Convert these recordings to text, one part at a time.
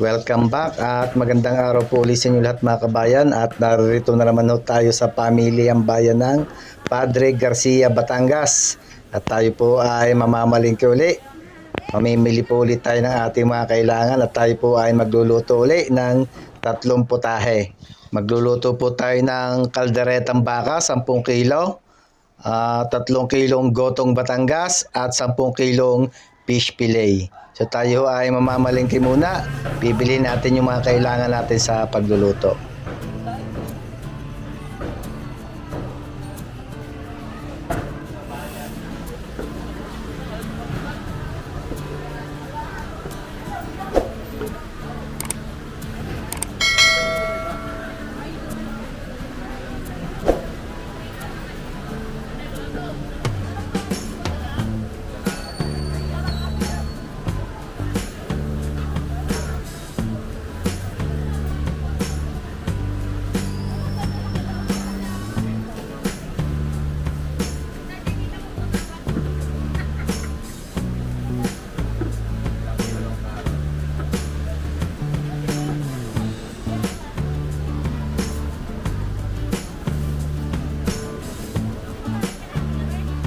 Welcome back at magandang araw po ulit sa inyo lahat mga kabayan, at narito na naman tayo sa pamilyang bayan ng Padre Garcia, Batangas, at tayo po ay mamamalingki uli. Mamimili po ulit tayo ng ating mga kailangan at tayo po ay magluluto uli ng 3 putahe. Magluluto po tayo ng kalderetang baka 10 kilo, 3 kilong gotong Batangas at 10 kilong fish fillet. So tayo ay mamamalingki muna. Bibili natin yung mga kailangan natin sa pagluluto.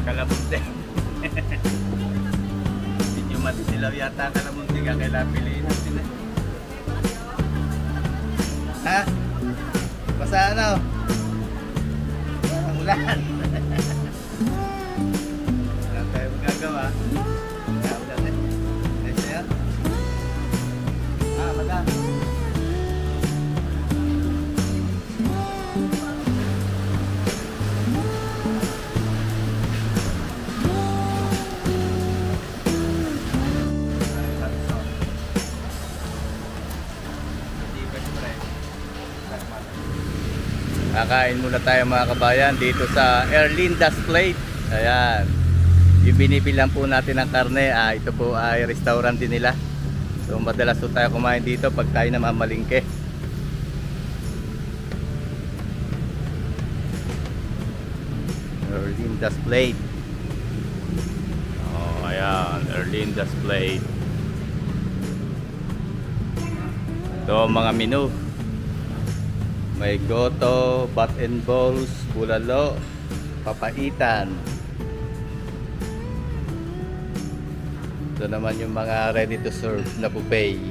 Kalamunti. Medyo matisilaw yata kalamunti ka, kailangan piliin natin eh. Ha? Basta ano? Ang ulan. Wala tayo magagawa. Kaya ulan eh. Ayos na yan. Madam. Kakain muna tayo mga kabayan dito sa Erlinda's Plate. Ayan. Yung binibilang po natin ng karne, ito po ay restaurant din nila. So madalas po tayo kumain dito pag tayo namamalingke. Erlinda's Plate. Oh, ayan, Erlinda's Plate. Ito mga menu. May goto, bat and balls, bulalo, papaitan. Ito naman yung mga ready to serve na buffet.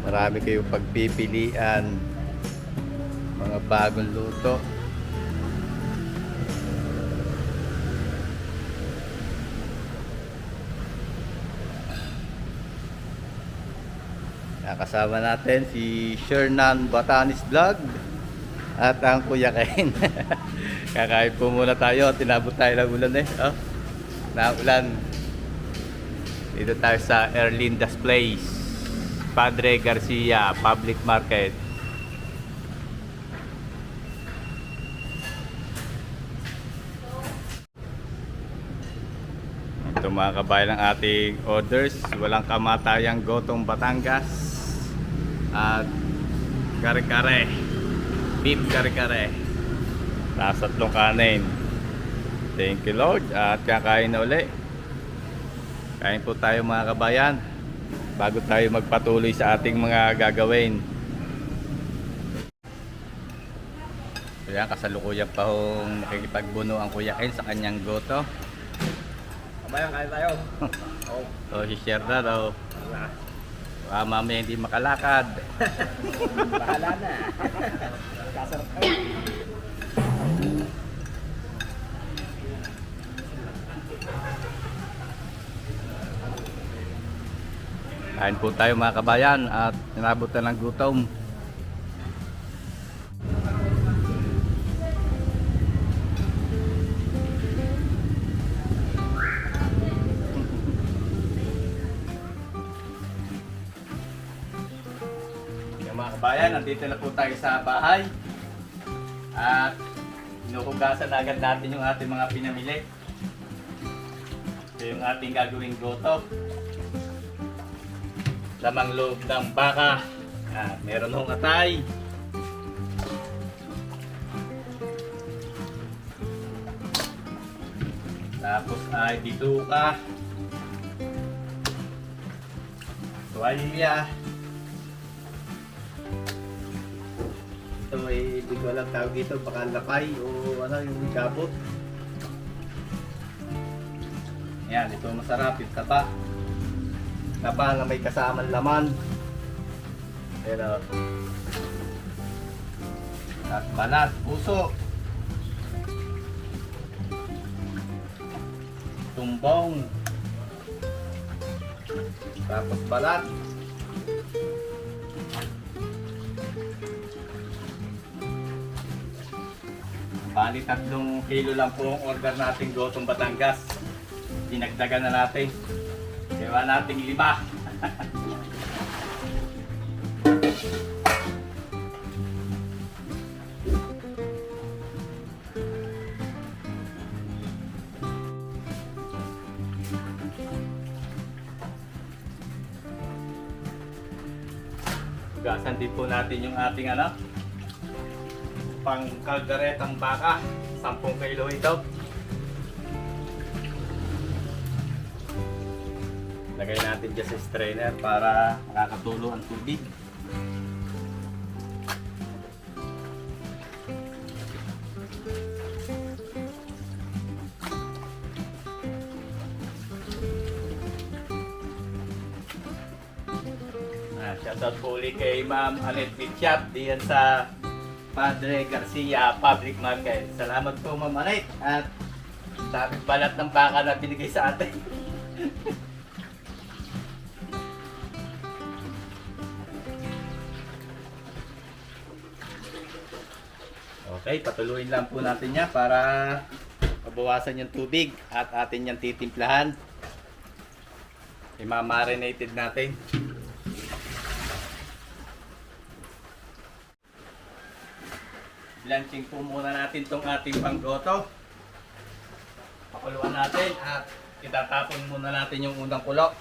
Marami kayong pagpipilian. Mga bagong luto. Kasama natin si Shernan Batanis Vlog at ang Kuya Ken. Kakain po muna tayo. Tinabot tayo ng ulan eh. Oh, naulan. Dito tayo sa Erlinda's Place, Padre Garcia Public Market. Ito mga kabayan ng ating orders. Walang kamatayang gotong Batangas at kare-kare, beef kare-kare, tapos 3 kanin. Thank you Lord. At kakain na uli. Kain po tayo mga kabayan bago tayo magpatuloy sa ating mga gagawin. Kaya kasalukuyan pa hong nakikipagbuno ang Kuya Ken sa kanyang goto. Kabayan, kain tayo. So si Shernan mamaya hindi makalakad. Bahala na. Kasarap kayo. Kain po tayo mga kabayan at inabot na ng gutom. Mga kabayan, nandito na po tayo sa bahay at inuhugasan na agad natin yung ating mga pinamili. Ito yung ating gagawing goto, lamang loob ng baka. Meron hong atay, tapos ay bituka, Tuwalya. Ito eh, hindi ko alam tawag dito, baka lapay o ano yung gabot. Yan, ito masarap yung taba. Taba na may kasamang laman. Pero at balat, puso. Tumbong. Tapos balat. Bali 3 kilo lang po ang order natin gotong Batangas. Dinagdagan na natin. Gawa natin 5. Gasan din po natin yung ating pang kalderetang baka. 10 kilo ito. Lagay natin dyan sa strainer para makakatulo ang tubig. Shoutout po ulit kay Ma'am Anet Bichat diyan sa Padre Garcia Public Market. Salamat po Ma'am Anet at dami balat ng baka na binigay sa atin. Okay, patuloyin lang po natin niya para mabawasan yung tubig at atin yung titimplahan. I-marinated natin. Blanching po muna natin itong ating panggoto. Pakuluan natin at itatapon muna natin yung unang kulo.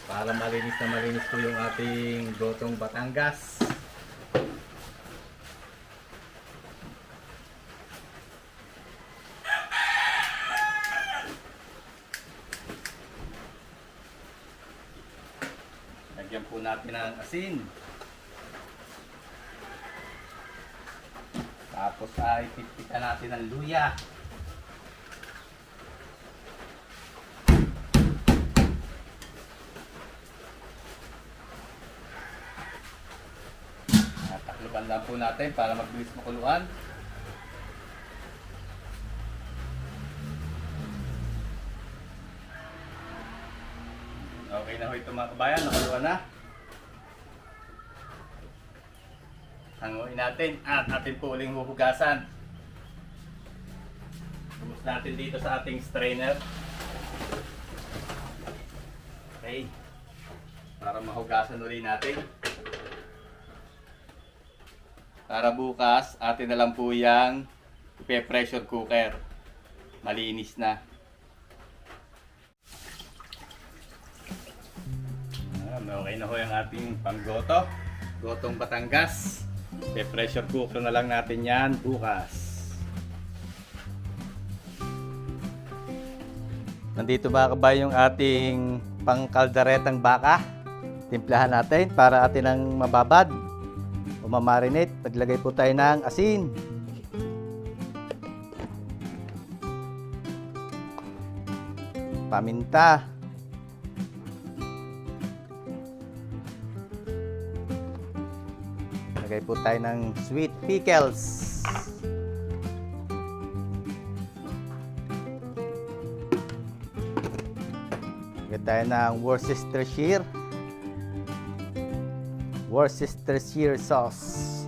Para malinis na malinis po yung ating gotong Batangas. Lagyan po natin ng asin. Tapos ay pipitan natin ng luya. At takluban lang po natin para mabilis makuluan. Okay na ho ito mga kabayan, nakuluan na. Hanguin natin at atin po uling huhugasan. Hugas natin dito sa ating strainer. Okay. Para mahugasan ulit natin. Para bukas, atin na lang po yung pressure cooker. Malinis na. Okay na ho yung ating panggoto. Gotong Batangas. Pressure cooker na lang natin yan bukas. Nandito mga kabayan yung ating pangkalderetang baka. Timplahan natin para atin ang mababad o mamarinate. Paglagay po tayo ng asin. Paminta. Lagay po tayo ng sweet pickles. Lagay tayo ng Worcestershire sauce.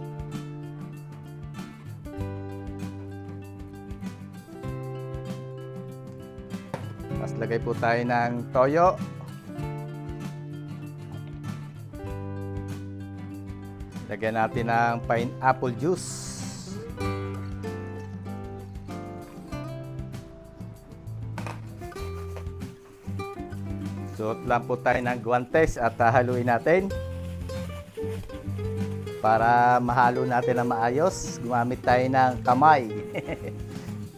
Tapos lagay po tayo ng toyo. Lagyan natin ng pineapple juice. Suot lang po tayo ng guantes at haluin natin. Para mahalo natin na maayos, gumamit tayo ng kamay.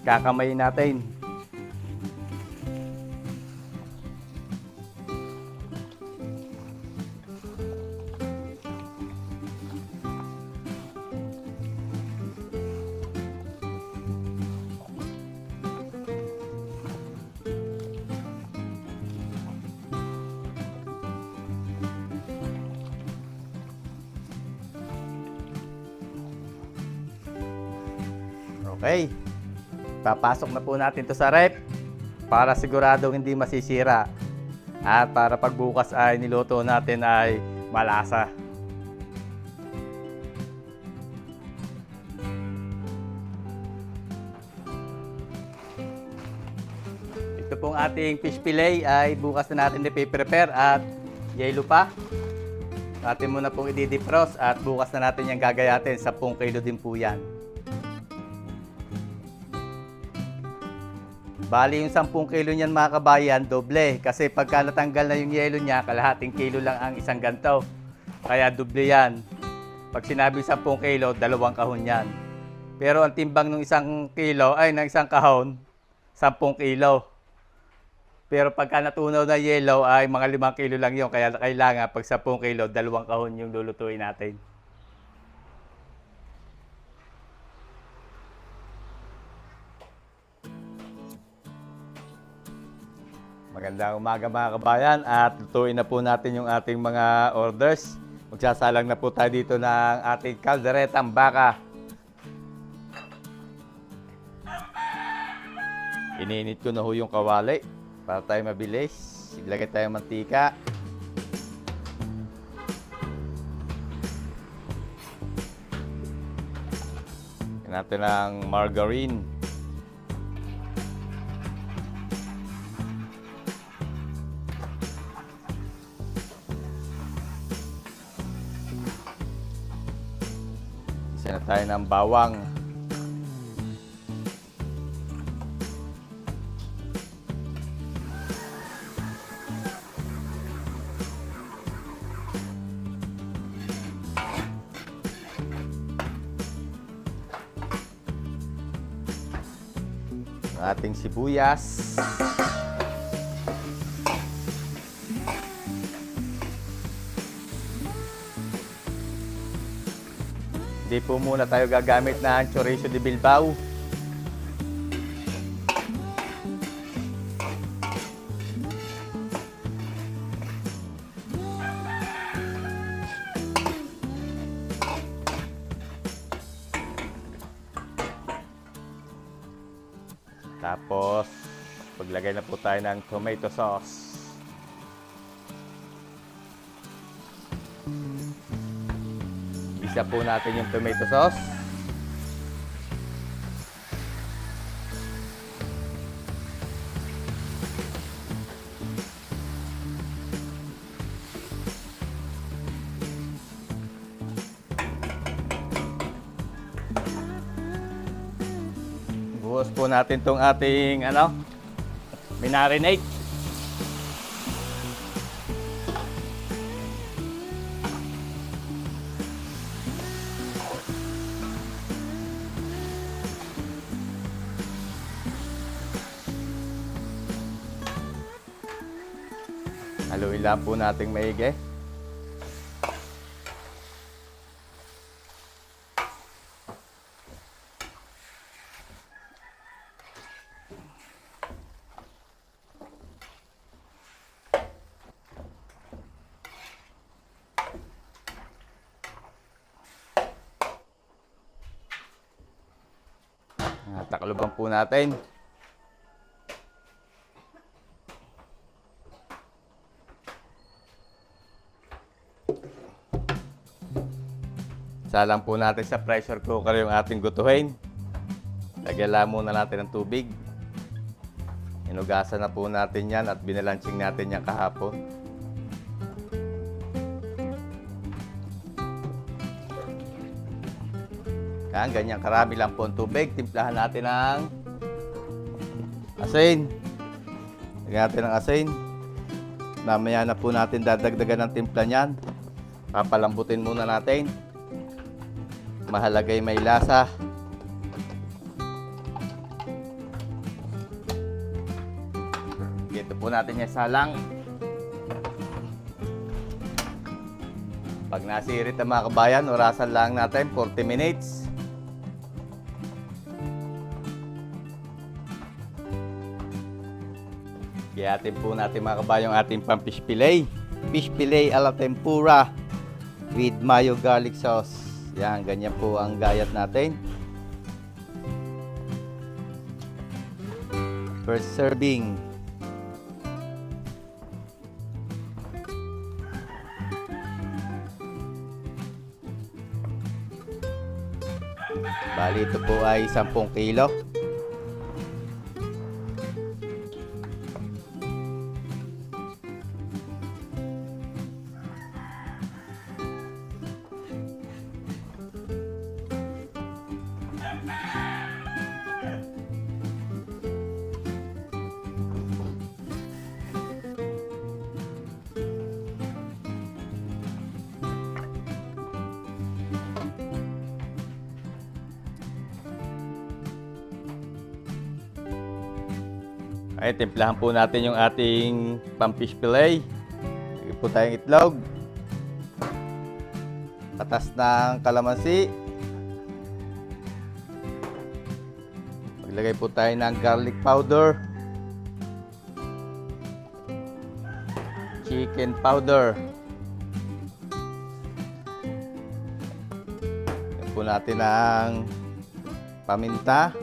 Kakamayin natin. Okay. Papasok na po natin to sa rep para siguradong hindi masisira. At para pagbukas ay niluto natin ay malasa. Ito pong ating fish fillet ay bukas na natin i-prepare at yelo pa. Atin muna pong i-defrost at bukas na natin yung gagayatin. 10 kilo din po yan. Bali yung 10 kilo niyan mga kabayan, doble. Kasi pagka natanggal na yung yelo niya, kalahating kilo lang ang isang ganto. Kaya doble yan. Pag sinabi 10 kilo, 2 kahon yan. Pero ang timbang ng ng isang kahon, 10 kilo. Pero pagka natunaw na yelo ay mga 5 kilo lang yun. Kaya kailangan pag 10 kilo, 2 kahon yung lulutuin natin. Magandang umaga mga kabayan at lutuin na po natin yung ating mga orders. Magsasalang na po tayo dito ng ating kalderetang baka. Ininit ko na ho yung kawali para tayo mabilis. Ilagay tayo mantika. Lagyan natin ng margarine. Isa na tayo ng bawang. Ating sibuyas. Hindi po muna tayo gagamit ng chorizo de Bilbao. Tapos, paglagay na po tayo ng tomato sauce. Isa po natin yung tomato sauce. Buhos po natin tong ating minarinate. Haluin lang po natin maigi. Takloban po natin. Salang po natin sa pressure cooker yung ating gutuhin. Lagyan lang muna natin ng tubig. Inugasan na po natin yan at binalanching natin yan kahapon. Yan, ganyan karami lang po ang tubig. Timplahan natin ng asin. Lagyan natin ng asin. Mamaya na po natin dadagdagan ng timpla niyan. Papalambutin muna natin. Mahalaga yung may lasa. Ito po natin yung salang. Pag nasirit ang mga kabayan, orasan lang natin 40 minutes. Gayatin po natin mga kabayan yung ating pang fish fillet. Fish fillet a la tempura with mayo garlic sauce. Yan, ganyan po ang gayat natin. first serving. Bali ito po ay 10 kilo. Ay, timplahan po natin yung ating pang-fish fillet. Lagyan po tayong itlog. Katas ng kalamansi. Maglagay po tayo ng garlic powder. Chicken powder. Lagyan po natin ng paminta.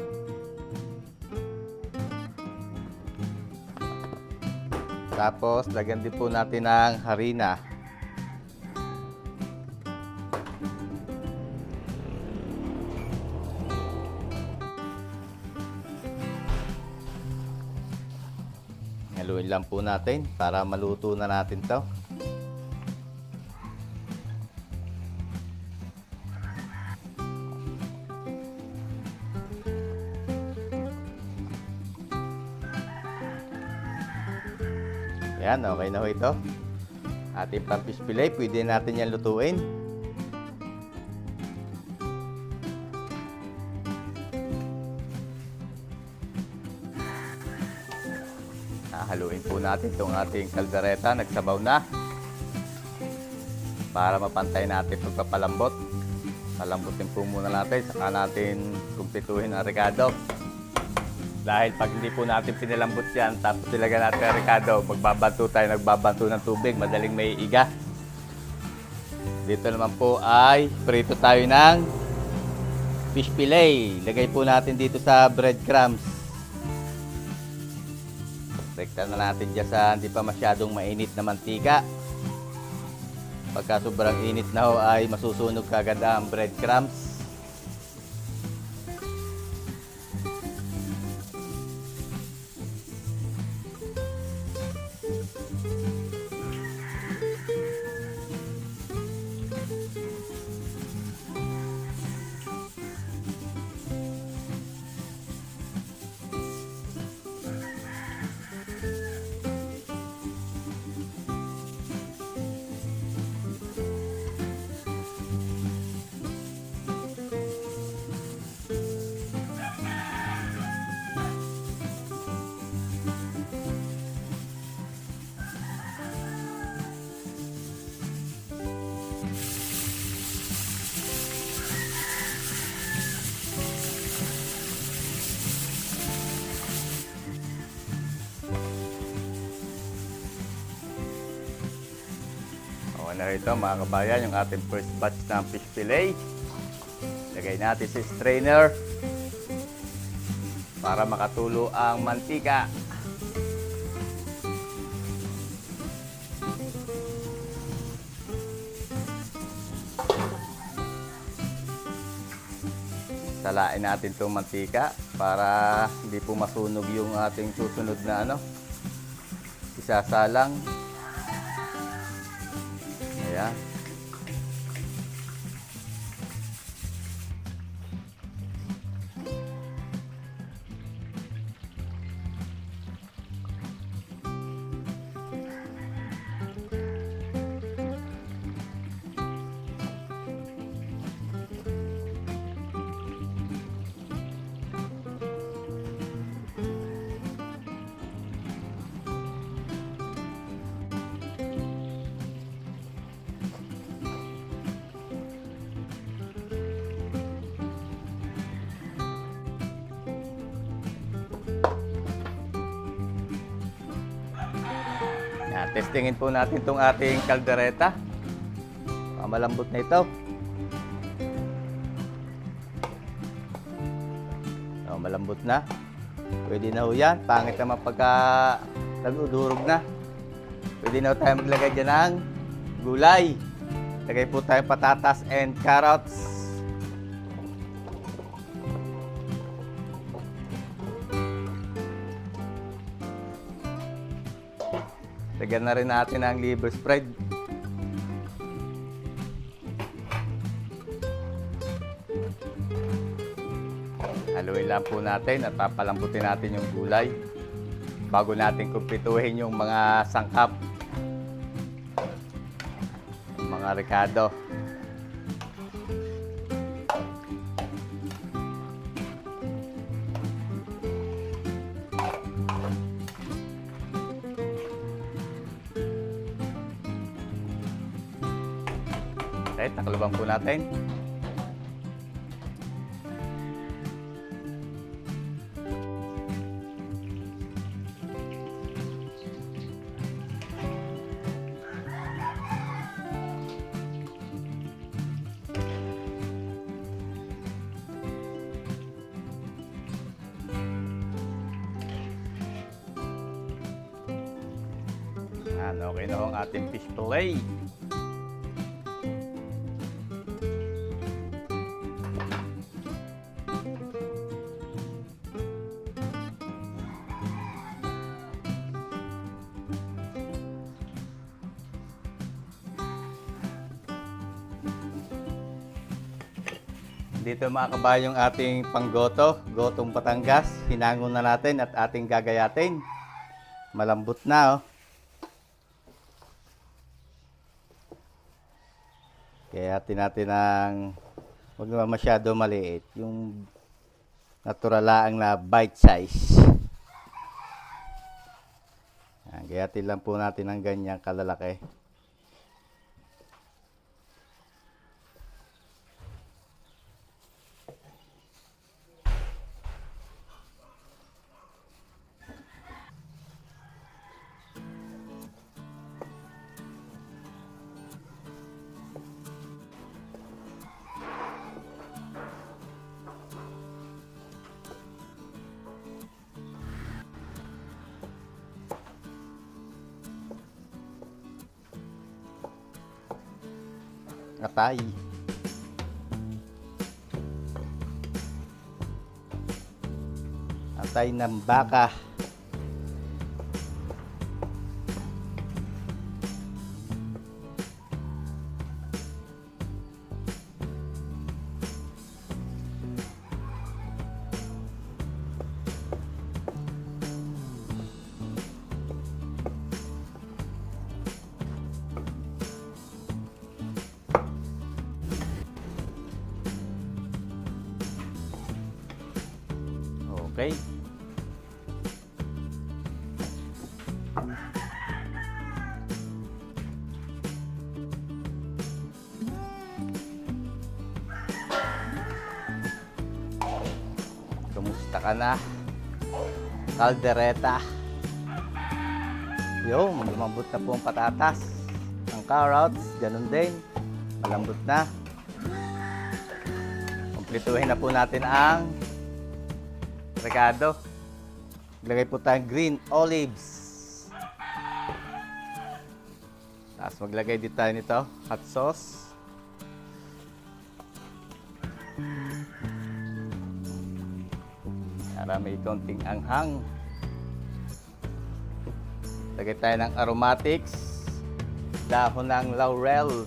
Tapos, lagyan din po natin ng harina. Haluin lang po natin para maluto na natin to. Yan, okay na ho ito. Ating pang-fish fillet, pwede natin yan lutuin. Haluin po natin itong ating kaldereta, nagsabaw na. Para mapantay natin pagpapalambot. Palambutin po muna natin, saka natin kumpletuhin ang rekado. Dahil pag hindi po natin pinalambot yan, tapos ilagay natin ang rekado, nagbabanto ng tubig, madaling may iga. Dito naman po ay prito tayo ng fish fillet. Lagay po natin dito sa breadcrumbs. Rekta na natin dyan sa hindi pa masyadong mainit na mantika. Pagka sobrang init na ho ay masusunog kagad ang breadcrumbs. Na ito mga kabayan, yung ating first batch ng fish fillet. Lagay natin sa strainer para makatulo ang mantika. Salain natin itong mantika para hindi po masunog yung ating susunod na isasalang. Ayan. Testingin po natin itong ating kaldereta. Malambot na ito. Malambot na. Pwede na ho yan. Pangit naman pagka nag-udurog na. Pwede na ho tayo maglagay dyan ng gulay. Lagay po tayo patatas and carrots. Lagyan na rin natin ang liver spread. Haluin lang po natin at papalambutin natin yung gulay bago natin kumpletuhin yung mga sangkap, yung mga rekado. Okay, takalubang po natin. Yan, okay na ho ang ating fish fillet. Dito mga kabayo yung ating panggoto, gotong Batangas. Hinangon na natin at ating gagayatin. Malambot na oh. Kaya natin ng huwag naman masyado maliit. Yung natural lang na bite size. Gayatin lang po natin ng ganyang kalalaki. Atay. Atay ng baka. Okay. Kumusta ka na? Caldereta. Yo, lumambot na po ang patatas. Ang carrots, ganun din. Malambot na. Kumpletuhin na po natin ang rekado. Ilagay po tayong green olives. Tapos maglagay din tayo nito, hot sauce. Para may konting anghang. Lagay tayo ng aromatics. Dahon ng laurel.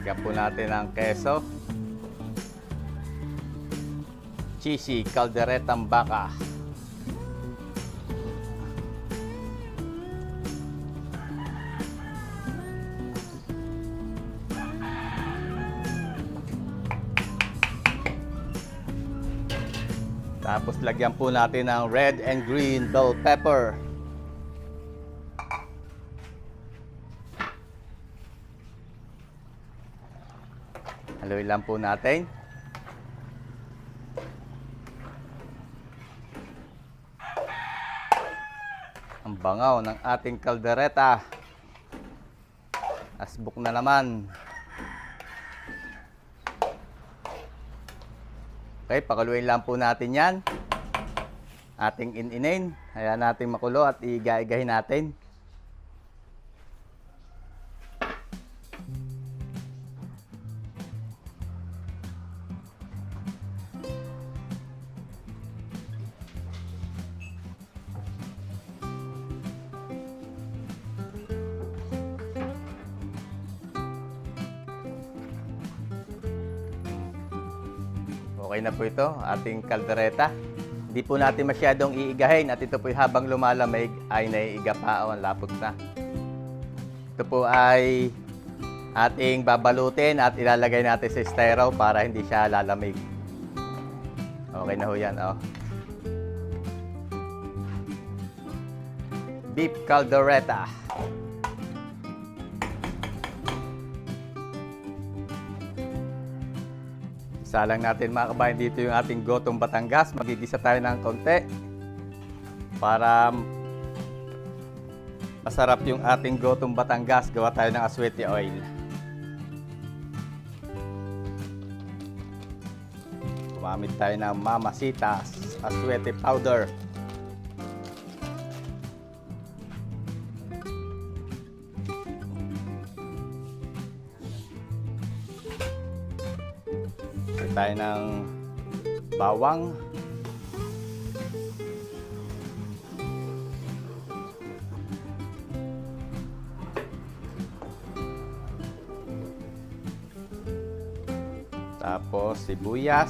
Lagyan po natin ang keso. Cheesy calderetang baka. Tapos lagyan po natin ng red and green bell pepper. Haluin lang po natin. Ang bangaw ng ating kaldereta. Asbok na naman. Okay, pakuluin lang po natin yan. Ating ininin. Hayaan natin makulo at iga-igahin natin. Okay na po ito, ating kaldereta. Hindi po natin masyadong iigahin at ito po habang lumalamig ay naiiga pa o lapot na. Ito po ay ating babalutin at ilalagay natin sa styro para hindi siya lalamig. Okay na ho yan. Oh. Beef caldereta. Isa lang natin mga kabayan dito yung ating gotong Batangas. Magigisa tayo ng konti para masarap yung ating gotong Batangas. Gawa tayo ng aswete oil. Gumamit tayo ng Mamasitas aswete powder. Tayo ng bawang. Tapos sibuyas.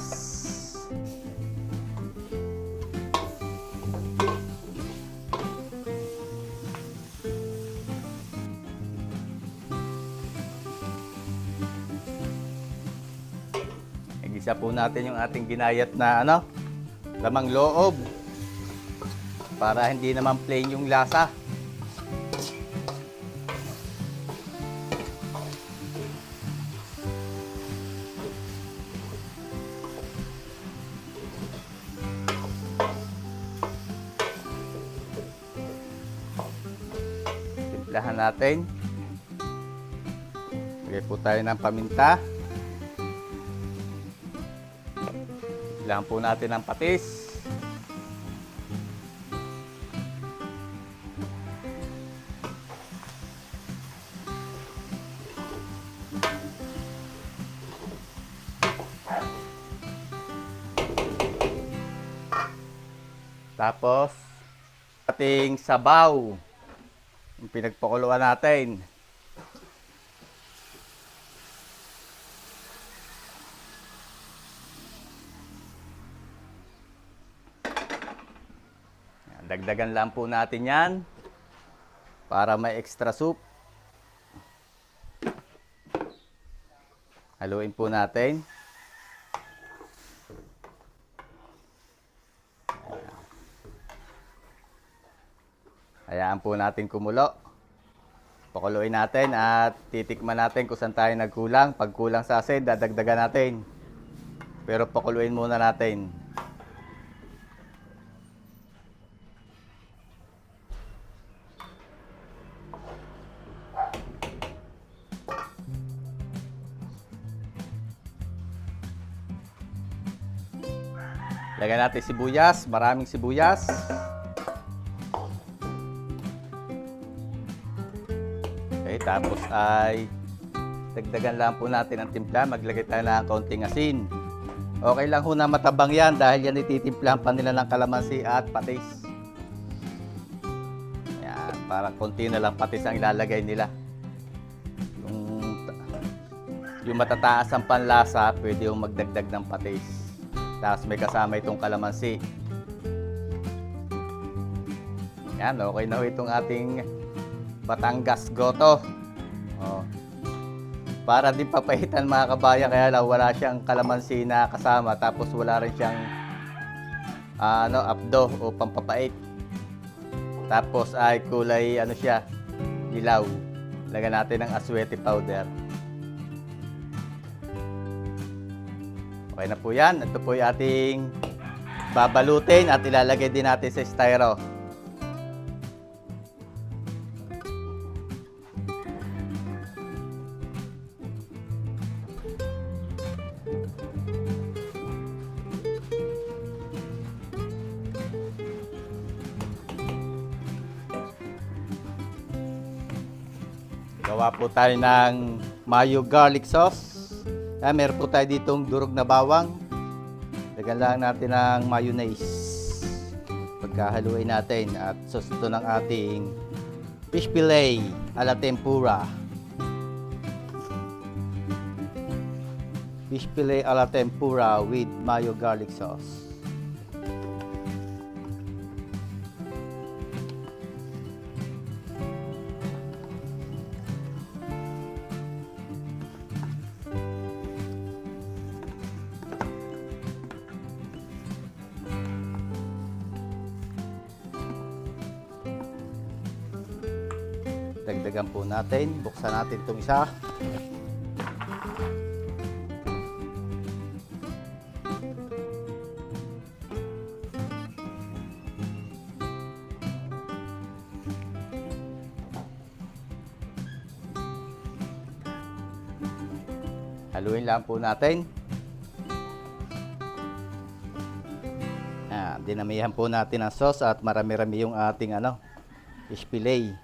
Igisa po natin yung ating ginayat na lamang loob para hindi naman plain yung lasa. Timplahan natin. Lagay po tayo ng paminta. Kailangan po natin ng patis. Tapos, ating sabaw. Yung pinagpakuluan natin. Dagdagan lang po natin yan para may extra soup. Haluin po natin. Hayaan po natin kumulo. Pakuluin natin at titikman natin kung saan tayo nagkulang. Pag kulang sa asin, dadagdagan natin. Pero pakuluin muna natin. Lagyan natin sibuyas, maraming sibuyas. Okay, tapos ay dagdagan lang po natin ang timpla. Maglagay tayo ng kaunting asin. Okay lang ho na matabang yan dahil yan ititimplahan pa nila ng kalamansi at patis. Yan, parang konti na lang patis ang ilalagay nila. Yung matataas ang panlasa, pwede yung magdagdag ng patis. Tapos may kasama itong kalamansi. Yan, okay na ho itong ating Batangas goto. Oh. Para din papahitan mga kabayan, kaya lang wala siyang kalamansi na kasama. Tapos wala rin siyang abdo o pampapait. Tapos ay kulay siya, dilaw. Lagyan natin ng aswete powder. Okay na po yan. Ito po yung ating babalutin at ilalagay din natin sa styro. Gawa po tayo ng mayo garlic sauce. Meron po tayo ditong durog na bawang. Lagyan lang natin ng mayonnaise. Pagkahaluin natin at sauce ito ng ating fish fillet a la tempura. Fish fillet a la tempura with mayo garlic sauce. Dagdagan po natin. Buksan natin itong isa. Haluin lang po natin. Dinamihan po natin ang sauce at marami-rami yung ating fish fillet.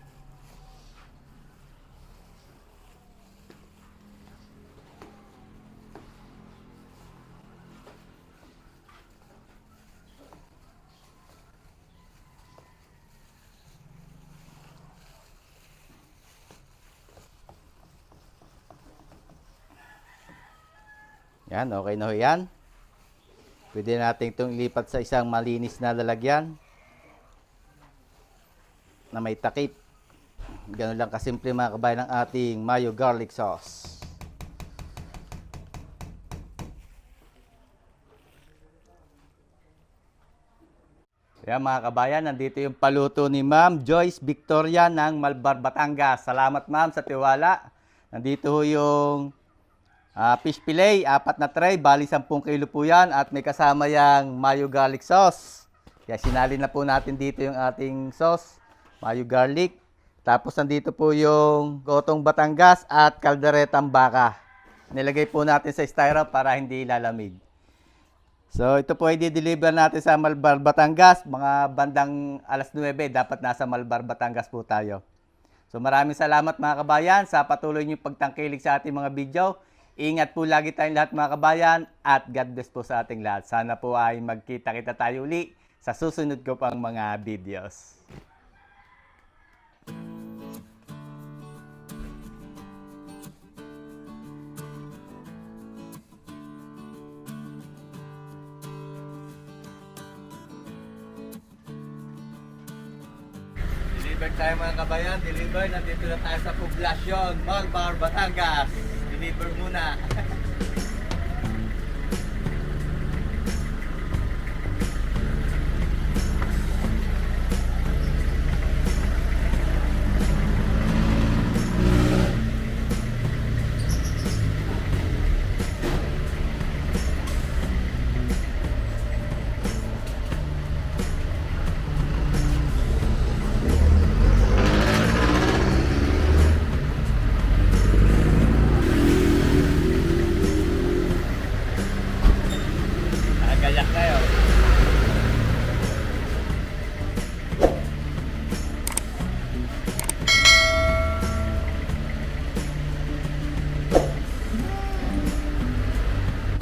Yan, okay na ho yan. Pwede natin itong ilipat sa isang malinis na lalagyan na may takip. Ganun lang kasimple mga kabayan ng ating mayo garlic sauce. Yan mga kabayan, nandito yung paluto ni Ma'am Joyce Victoria ng Malbar, Batangas. Salamat ma'am sa tiwala. Nandito ho yung fish fillet, 4 na tray, bali 10 kilo po yan at may kasama yang mayo garlic sauce. Kaya sinali na po natin dito yung ating sauce, mayo garlic. Tapos nandito po yung gotong Batangas at kalderetang baka. Nilagay po natin sa styro para hindi lalamig. So ito po ay di-deliver natin sa Malbar, Batangas. Mga bandang alas 9, dapat nasa Malbar, Batangas po tayo. So maraming salamat mga kabayan sa patuloy niyong pagtangkilik sa ating mga video. Ingat po lagi tayong lahat mga kabayan at God bless po sa ating lahat. Sana po ay magkita-kita tayo uli sa susunod ko pang mga videos. Deliver tayo mga kabayan, deliver. Nandito na tayo sa poblasyon, Malbar, Batangas. Deliver muna.